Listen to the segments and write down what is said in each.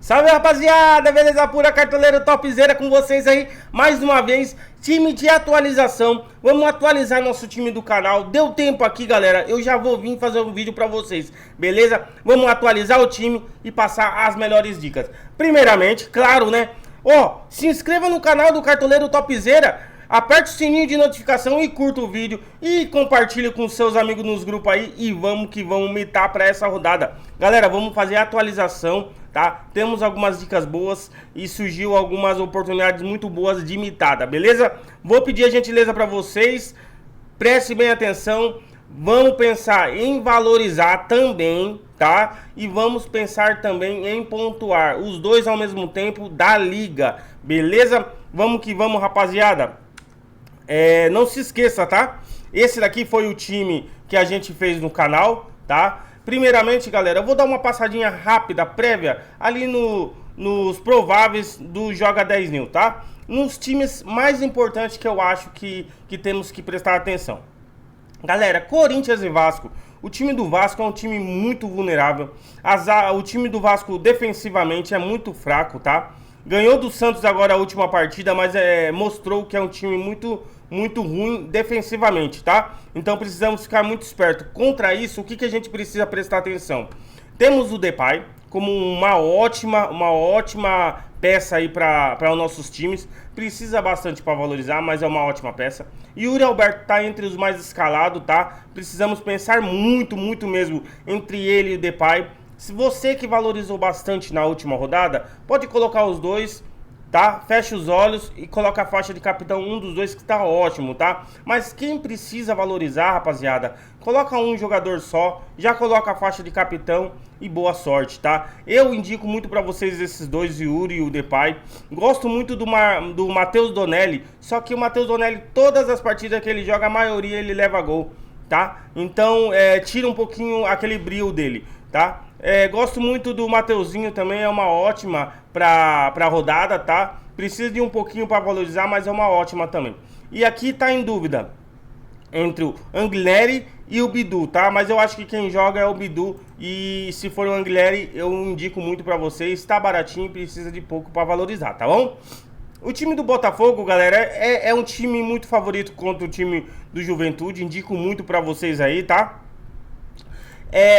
Salve, rapaziada, beleza pura, cartoleiro topzera com vocês aí, mais uma vez, time de atualização. Vamos atualizar nosso time do canal. Deu tempo aqui, galera, eu já vou vir fazer um vídeo pra vocês, beleza? Vamos atualizar o time e passar as melhores dicas. Primeiramente, claro, né? Ó, se inscreva no canal do Cartoleiro Topzera, aperte o sininho de notificação e curta o vídeo e compartilhe com seus amigos nos grupos aí e vamos que vamos mitar para essa rodada. Galera, vamos fazer a atualização, tá? Temos algumas dicas boas e surgiu algumas oportunidades muito boas de mitada, beleza? Vou pedir a gentileza para vocês, preste bem atenção, vamos pensar em valorizar também, tá? E vamos pensar também em pontuar, os dois ao mesmo tempo da liga, beleza? Vamos que vamos, rapaziada. Não se esqueça, tá? Esse daqui foi o time que a gente fez no canal, tá? Primeiramente, galera, eu vou dar uma passadinha rápida, prévia, ali nos prováveis do Joga 10 New, tá? Nos times mais importantes que eu acho que temos que prestar atenção. Galera, Corinthians e Vasco. O time do Vasco é um time muito vulnerável. O time do Vasco defensivamente é muito fraco, tá? Ganhou do Santos agora a última partida, mas mostrou que é um time muito ruim defensivamente, tá? Então precisamos ficar muito esperto. Contra isso, o que a gente precisa prestar atenção? Temos o Depay como uma ótima peça aí para os nossos times. Precisa bastante para valorizar, mas é uma ótima peça. Yuri Alberto tá entre os mais escalados, tá? Precisamos pensar muito mesmo entre ele e o Depay. Se você que valorizou bastante na última rodada, pode colocar os dois, tá? Fecha os olhos e coloca a faixa de capitão, um dos dois que tá ótimo, tá? Mas quem precisa valorizar, rapaziada, coloca um jogador só, já coloca a faixa de capitão e boa sorte, tá? Eu indico muito pra vocês esses dois, Yuri e o Depay. Gosto muito do Matheus Donelli, só que o Matheus Donelli, todas as partidas que ele joga, a maioria ele leva gol, tá? Então, tira um pouquinho aquele brilho dele, tá? Gosto muito do Mateuzinho também, é uma ótima pra rodada, tá? Precisa de um pouquinho para valorizar, mas é uma ótima também. E aqui tá em dúvida entre o Anguilleri e o Bidu, tá? Mas eu acho que quem joga é o Bidu. E se for o Anguilleri, eu indico muito pra vocês. Tá baratinho e precisa de pouco para valorizar, tá bom? O time do Botafogo, galera, é um time muito favorito contra o time do Juventude. Indico muito pra vocês aí, tá?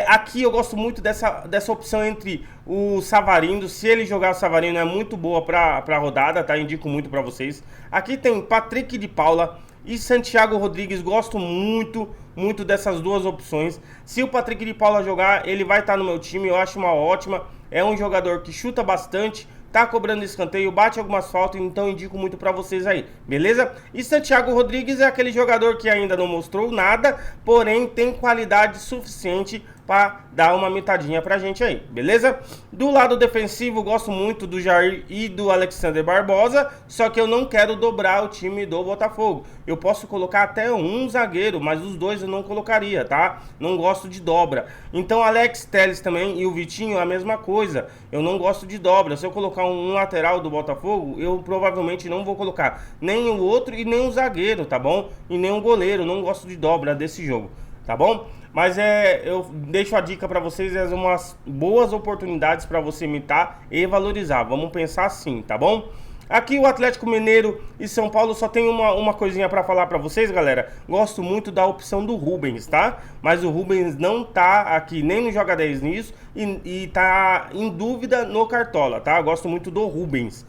Aqui eu gosto muito dessa opção entre o Savarino. Se ele jogar o Savarino é muito boa pra rodada, tá? Indico muito pra vocês. Aqui tem Patrick de Paula e Santiago Rodrigues. Gosto muito dessas duas opções. Se o Patrick de Paula jogar, ele vai estar no meu time. Eu acho uma ótima. É um jogador que chuta bastante, tá cobrando escanteio, bate algumas faltas, então indico muito pra vocês aí, beleza? E Santiago Rodrigues é aquele jogador que ainda não mostrou nada, porém tem qualidade suficiente pra dar uma mitadinha pra gente aí, beleza? Do lado defensivo, gosto muito do Jair e do Alexander Barbosa, só que eu não quero dobrar o time do Botafogo. Eu posso colocar até um zagueiro, mas os dois eu não colocaria, tá? Não gosto de dobra. Então Alex Telles também e o Vitinho a mesma coisa. Eu não gosto de dobra. Se eu colocar um lateral do Botafogo, eu provavelmente não vou colocar nem o outro e nem o zagueiro, tá bom? E nem o goleiro. Não gosto de dobra desse jogo, tá bom? Mas eu deixo a dica pra vocês, umas boas oportunidades pra você imitar e valorizar. Vamos pensar assim, tá bom? Aqui o Atlético Mineiro e São Paulo só tem uma coisinha pra falar pra vocês, galera. Gosto muito da opção do Rubens, tá? Mas o Rubens não tá aqui nem no Joga 10 nisso e tá em dúvida no Cartola, tá? Gosto muito do Rubens.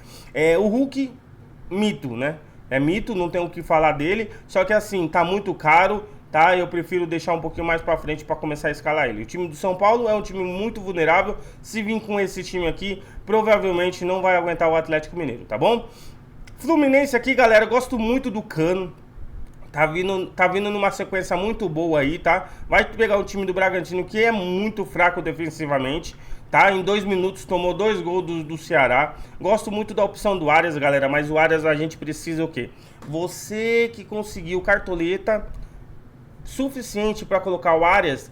O Hulk, mito, né? É mito, não tem o que falar dele. Só que assim, tá muito caro, tá? Eu prefiro deixar um pouquinho mais pra frente pra começar a escalar ele. O time do São Paulo é um time muito vulnerável. Se vir com esse time aqui, provavelmente não vai aguentar o Atlético Mineiro, tá bom? Fluminense aqui, galera, gosto muito do Cano. Tá vindo numa sequência muito boa aí, tá? Vai pegar o time do Bragantino, que é muito fraco defensivamente, tá? Em 2 minutos tomou 2 gols do Ceará. Gosto muito da opção do Arias, galera, mas o Arias a gente precisa o quê? Você que conseguiu cartoleta suficiente para colocar o Arias,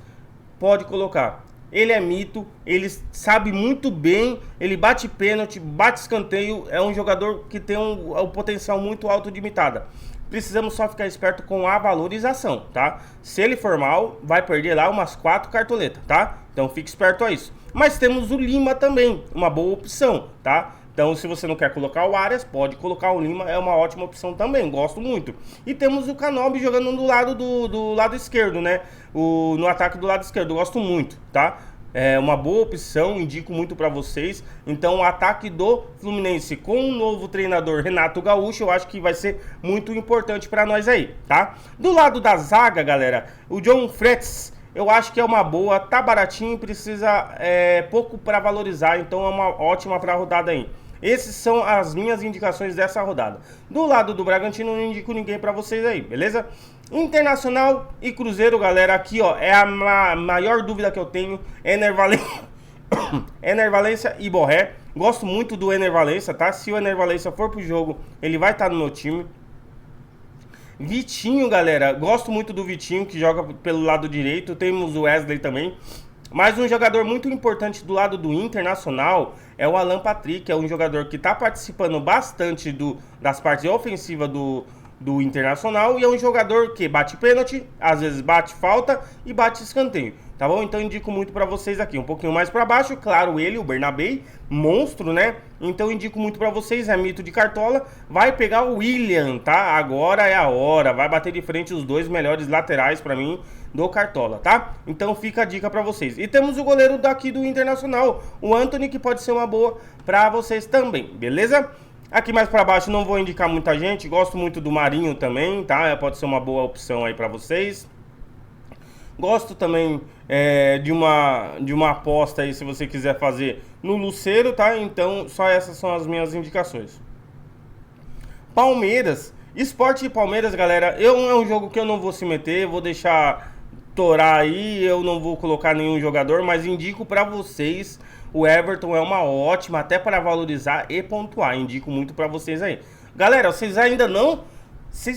pode colocar. Ele é mito, ele sabe muito bem, ele bate pênalti, bate escanteio, é um jogador que tem um potencial muito alto de mitada. Precisamos só ficar esperto com a valorização, tá? Se ele for mal, vai perder lá umas 4 cartoletas, tá? Então fique esperto a isso. Mas temos o Lima também, uma boa opção, tá? Então, se você não quer colocar o Arias, pode colocar o Lima, é uma ótima opção também, gosto muito. E temos o Kanobi jogando do lado do lado esquerdo, né? No ataque do lado esquerdo, gosto muito, tá? É uma boa opção, indico muito para vocês. Então, o ataque do Fluminense com o novo treinador Renato Gaúcho, eu acho que vai ser muito importante para nós aí, tá? Do lado da zaga, galera, o John Fretz, eu acho que é uma boa, tá baratinho, precisa pouco para valorizar, então é uma ótima para a rodada aí. Essas são as minhas indicações dessa rodada. Do lado do Bragantino, não indico ninguém para vocês aí, beleza? Internacional e Cruzeiro, galera, aqui ó, é a maior dúvida que eu tenho, Ener Valencia e Borré. Gosto muito do Ener Valencia, tá? Se o Ener Valencia for pro jogo, ele vai estar no meu time. Vitinho, galera, gosto muito do Vitinho, que joga pelo lado direito. Temos o Wesley também. Mas um jogador muito importante do lado do Internacional é o Alan Patrick, é um jogador que está participando bastante das partes ofensivas do Internacional, e é um jogador que bate pênalti, às vezes bate falta e bate escanteio, tá bom? Então indico muito para vocês aqui, um pouquinho mais para baixo, claro, ele, o Bernabé, monstro, né? Então indico muito para vocês, é mito de cartola, vai pegar o William, tá? Agora é a hora, vai bater de frente os dois melhores laterais para mim do cartola, tá? Então fica a dica para vocês. E temos o goleiro daqui do Internacional, o Anthony, que pode ser uma boa para vocês também, beleza? Aqui mais para baixo não vou indicar muita gente, gosto muito do Marinho também, tá? Pode ser uma boa opção aí para vocês. Gosto também de uma aposta aí, se você quiser fazer, no Lucero, tá? Então só essas são as minhas indicações. Palmeiras, Sport e Palmeiras, galera, é um jogo que eu não vou se meter, vou deixar torar aí, eu não vou colocar nenhum jogador, mas indico para vocês, o Everton é uma ótima, até para valorizar e pontuar, indico muito para vocês aí. Galera, vocês ainda não se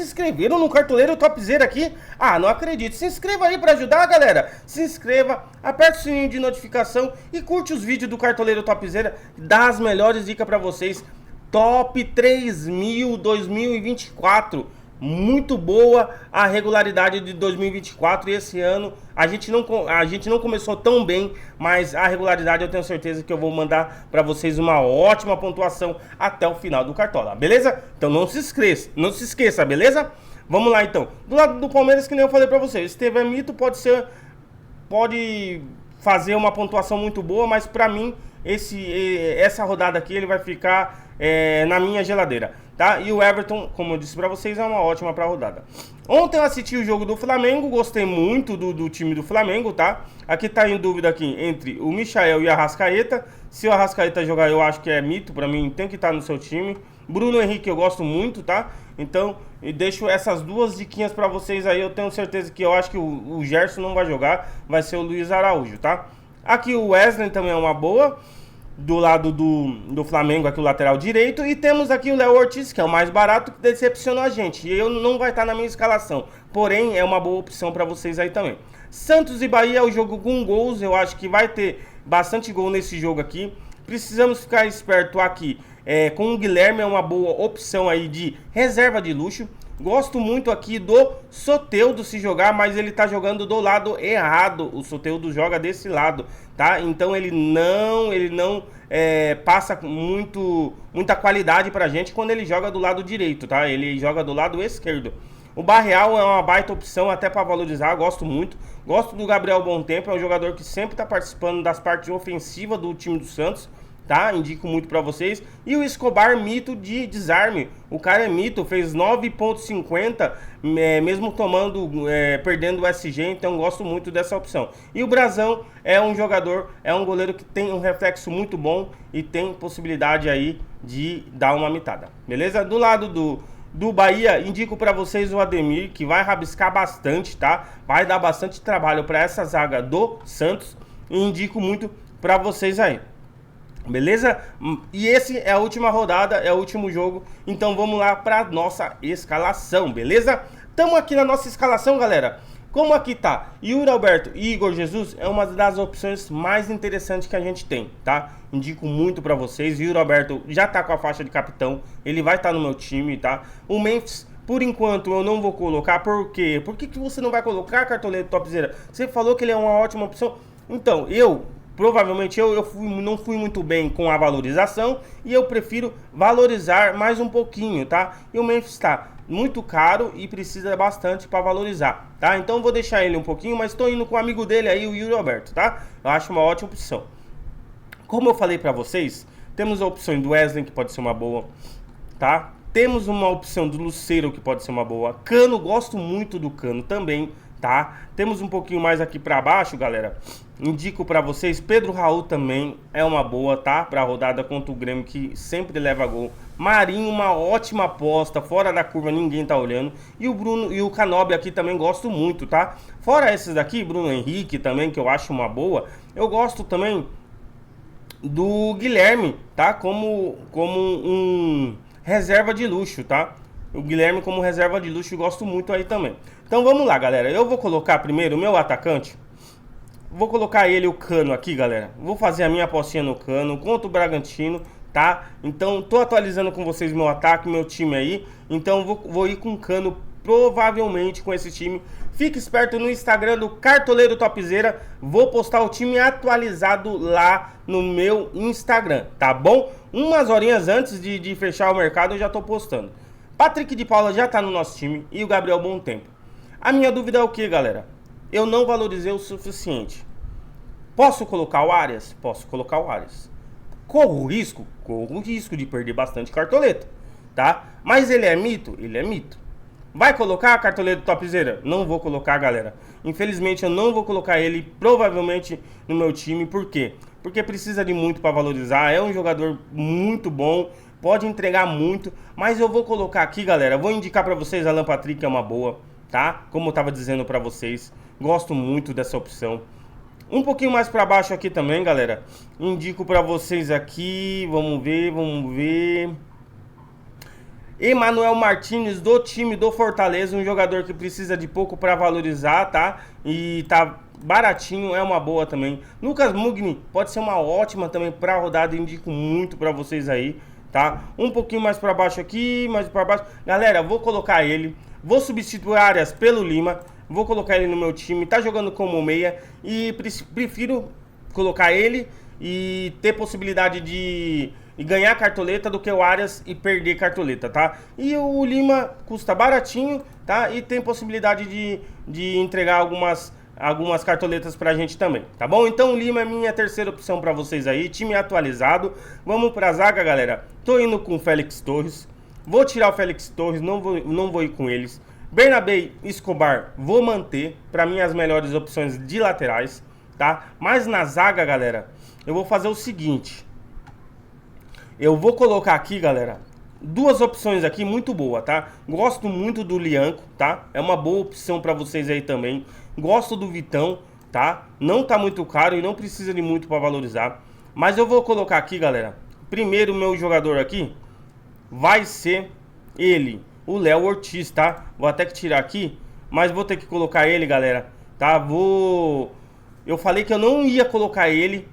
inscreveram no Cartoleiro Topzera aqui? Ah, não acredito. Se inscreva aí para ajudar, galera. Se inscreva, aperte o sininho de notificação e curte os vídeos do Cartoleiro Topzera, dá as melhores dicas para vocês. Top 3.000 2024. Muito boa a regularidade de 2024 e esse ano a gente não começou tão bem, mas a regularidade eu tenho certeza que eu vou mandar para vocês uma ótima pontuação até o final do Cartola, beleza? Então não se esqueça, beleza? Vamos lá então. Do lado do Palmeiras, que nem eu falei para vocês, Estevão Mito pode fazer uma pontuação muito boa, mas para mim essa rodada aqui ele vai ficar na minha geladeira, tá? E o Everton, como eu disse pra vocês, é uma ótima pra rodada. Ontem eu assisti o jogo do Flamengo, gostei muito do time do Flamengo, tá? Aqui tá em dúvida aqui entre o Michael e a Arrascaeta. Se o Arrascaeta jogar, eu acho que é mito, pra mim tem que estar no seu time. Bruno Henrique eu gosto muito, tá? Então, eu deixo essas duas diquinhas pra vocês aí. Eu tenho certeza que eu acho que o Gerson não vai jogar, vai ser o Luiz Araújo, tá? Aqui o Wesley também é uma boa, do lado do Flamengo, aqui o lateral direito. E temos aqui o Léo Ortiz, que é o mais barato, que decepcionou a gente. E eu não vai estar na minha escalação, porém é uma boa opção para vocês aí também. Santos e Bahia é o jogo com gols, eu acho que vai ter bastante gol nesse jogo aqui. Precisamos ficar esperto aqui, com o Guilherme é uma boa opção aí de reserva de luxo. Gosto muito aqui do Soteldo se jogar, mas ele tá jogando do lado errado. O Soteldo joga desse lado, tá? Então ele não passa muita qualidade pra gente quando ele joga do lado direito, tá? Ele joga do lado esquerdo. O Barreal é uma baita opção até para valorizar, gosto muito. Gosto do Gabriel Bontempo, é um jogador que sempre tá participando das partes ofensivas do time do Santos, tá? Indico muito pra vocês. E o Escobar, mito de desarme. O cara é mito, fez 9,50, mesmo perdendo o SG, então gosto muito dessa opção. E o Brazão é um jogador, é um goleiro que tem um reflexo muito bom e tem possibilidade aí de dar uma mitada, beleza? Do lado do Bahia, indico pra vocês o Ademir, que vai rabiscar bastante, tá? Vai dar bastante trabalho pra essa zaga do Santos e indico muito pra vocês aí. Beleza? E esse é a última rodada, é o último jogo. Então vamos lá para nossa escalação, beleza? Estamos aqui na nossa escalação, galera. Como aqui tá Yuri Alberto e Igor Jesus, é uma das opções mais interessantes que a gente tem, tá? Indico muito para vocês. Yuri Alberto já tá com a faixa de capitão, ele vai estar no meu time, tá? O Memphis, por enquanto, eu não vou colocar. Por quê? Por que você não vai colocar, Cartoleiro Topzera? Você falou que ele é uma ótima opção. Então, provavelmente não fui muito bem com a valorização e eu prefiro valorizar mais um pouquinho, tá? E o Memphis tá muito caro e precisa bastante para valorizar, tá? Então eu vou deixar ele um pouquinho, mas estou indo com o amigo dele aí, o Yuri Alberto, tá? Eu acho uma ótima opção. Como eu falei para vocês, temos a opção do Wesley, que pode ser uma boa, tá? Temos uma opção do Lucero, que pode ser uma boa. Cano, gosto muito do Cano também, tá? Temos um pouquinho mais aqui para baixo, galera. Indico para vocês, Pedro Raul também é uma boa, tá? Para a rodada contra o Grêmio, que sempre leva gol. Marinho, uma ótima aposta, fora da curva, ninguém tá olhando. E o Bruno e o Canóbio aqui também gosto muito, tá? Fora esses daqui, Bruno Henrique também, que eu acho uma boa. Eu gosto também do Guilherme, tá? Como um reserva de luxo, tá? O Guilherme como reserva de luxo, eu gosto muito aí também. Então vamos lá, galera. Eu vou colocar primeiro o meu atacante. Vou colocar ele, o Cano aqui, galera. Vou fazer a minha apostinha no Cano contra o Bragantino, tá? Então tô atualizando com vocês meu ataque, meu time aí. Então vou ir com o Cano, provavelmente com esse time. Fique esperto no Instagram do Cartoleiro Topzera. Vou postar o time atualizado lá no meu Instagram, tá bom? Umas horinhas antes de fechar o mercado eu já tô postando. Patrick de Paula já tá no nosso time e o Gabriel Bom Tempo. A minha dúvida é o que, galera? Eu não valorizei o suficiente. Posso colocar o Arias? Posso colocar o Arias. Corro o risco? Corro o risco de perder bastante cartoleta, tá? Mas ele é mito? Ele é mito. Vai colocar a cartoleta do Topzera? Não vou colocar, galera. Infelizmente eu não vou colocar ele provavelmente no meu time. Por quê? Porque precisa de muito para valorizar. É um jogador muito bom, pode entregar muito. Mas eu vou colocar aqui, galera. Vou indicar para vocês Alan Patrick, que é uma boa, tá? Como eu tava dizendo para vocês, gosto muito dessa opção. Um pouquinho mais para baixo aqui também, galera. Indico para vocês aqui, vamos ver. Emanuel Martins, do time do Fortaleza, um jogador que precisa de pouco para valorizar, tá? E tá baratinho, é uma boa também. Lucas Mugni pode ser uma ótima também para rodada, indico muito para vocês aí, tá? Um pouquinho mais para baixo aqui, mais para baixo. Galera, vou colocar ele, vou substituir Arias pelo Lima, vou colocar ele no meu time, tá jogando como meia e prefiro colocar ele e ter possibilidade de ganhar cartoleta do que o Arias e perder cartoleta, tá? E o Lima custa baratinho, tá? E tem possibilidade de entregar algumas cartoletas pra gente também, tá bom? Então o Lima é minha terceira opção pra vocês aí, time atualizado. Vamos pra zaga, galera. Tô indo com o Félix Torres. Vou tirar o Félix Torres, não vou ir com eles. Bernabé e Escobar vou manter, pra mim as melhores opções de laterais, tá? Mas na zaga, galera, eu vou fazer o seguinte. Eu vou colocar aqui, galera, duas opções aqui muito boa, tá? Gosto muito do Lianco, tá? É uma boa opção pra vocês aí também. Gosto do Vitão, tá? Não tá muito caro e não precisa de muito pra valorizar. Mas eu vou colocar aqui, galera. Primeiro, meu jogador aqui vai ser ele, o Léo Ortiz, tá? Vou até que tirar aqui, mas vou ter que colocar ele, galera, tá? Eu falei que eu não ia colocar ele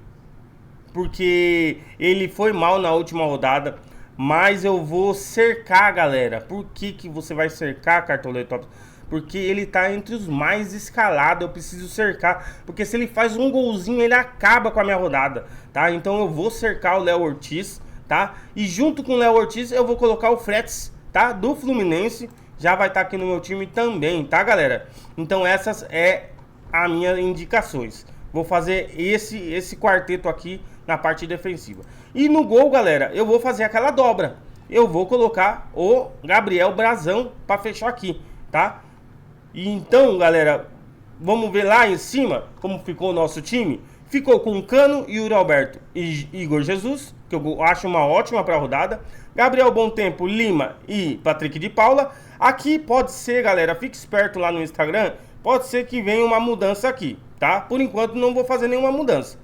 porque ele foi mal na última rodada, mas eu vou cercar, galera. Por que você vai cercar, Cartoleta Top? Porque ele tá entre os mais escalados, eu preciso cercar, porque se ele faz um golzinho, ele acaba com a minha rodada, tá? Então eu vou cercar o Léo Ortiz, tá? E junto com o Léo Ortiz eu vou colocar o Fretes, tá? Do Fluminense, já vai estar aqui no meu time também, tá, galera? Então essas é as minhas indicações. Vou fazer esse quarteto aqui na parte defensiva. E no gol, galera, eu vou fazer aquela dobra. Eu vou colocar o Gabriel Brazão para fechar aqui, tá? E então, galera, vamos ver lá em cima como ficou o nosso time. Ficou com Cano, Yuri Alberto e Igor Jesus, que eu acho uma ótima para a rodada. Gabriel Bom Tempo, Lima e Patrick de Paula. Aqui pode ser, galera, fique esperto lá no Instagram, pode ser que venha uma mudança aqui, tá? Por enquanto não vou fazer nenhuma mudança,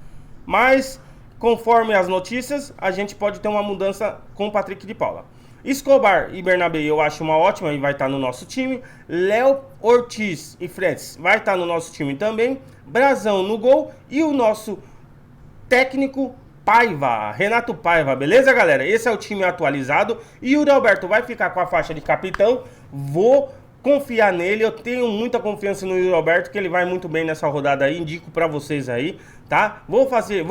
mas conforme as notícias, a gente pode ter uma mudança com o Patrick de Paula. Escobar e Bernabé eu acho uma ótima e vai estar no nosso time. Léo Ortiz e Fretes vai estar no nosso time também. Brazão no gol e o nosso técnico Paiva, Renato Paiva, beleza, galera? Esse é o time atualizado. E o Yuri Alberto vai ficar com a faixa de capitão. Vou confiar nele. Eu tenho muita confiança no Yuri Alberto, que ele vai muito bem nessa rodada aí. Indico pra vocês aí, tá? Vou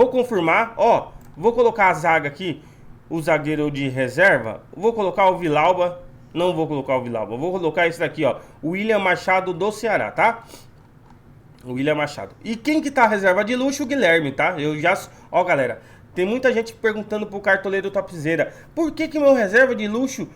confirmar, ó. Vou colocar a zaga aqui, o zagueiro de reserva. Vou colocar o Villalba. Não vou colocar o Villalba. Vou colocar esse daqui, ó. O William Machado do Ceará, tá? O William Machado. E quem que tá reserva de luxo? O Guilherme, tá? Eu já... Ó, galera, tem muita gente perguntando pro cartoleiro Topzera: por que que meu reserva de luxo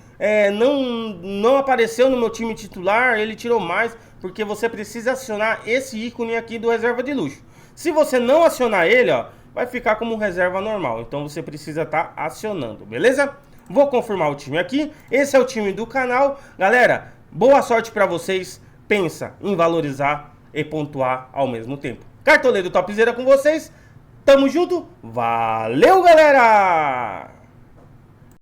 não apareceu no meu time titular? Ele tirou mais. Porque você precisa acionar esse ícone aqui do reserva de luxo. Se você não acionar ele, ó, vai ficar como reserva normal. Então você precisa estar acionando, beleza? Vou confirmar o time aqui. Esse é o time do canal. Galera, boa sorte pra vocês. Pensa em valorizar e pontuar ao mesmo tempo. Cartoleiro Topzera com vocês. Tamo junto. Valeu, galera!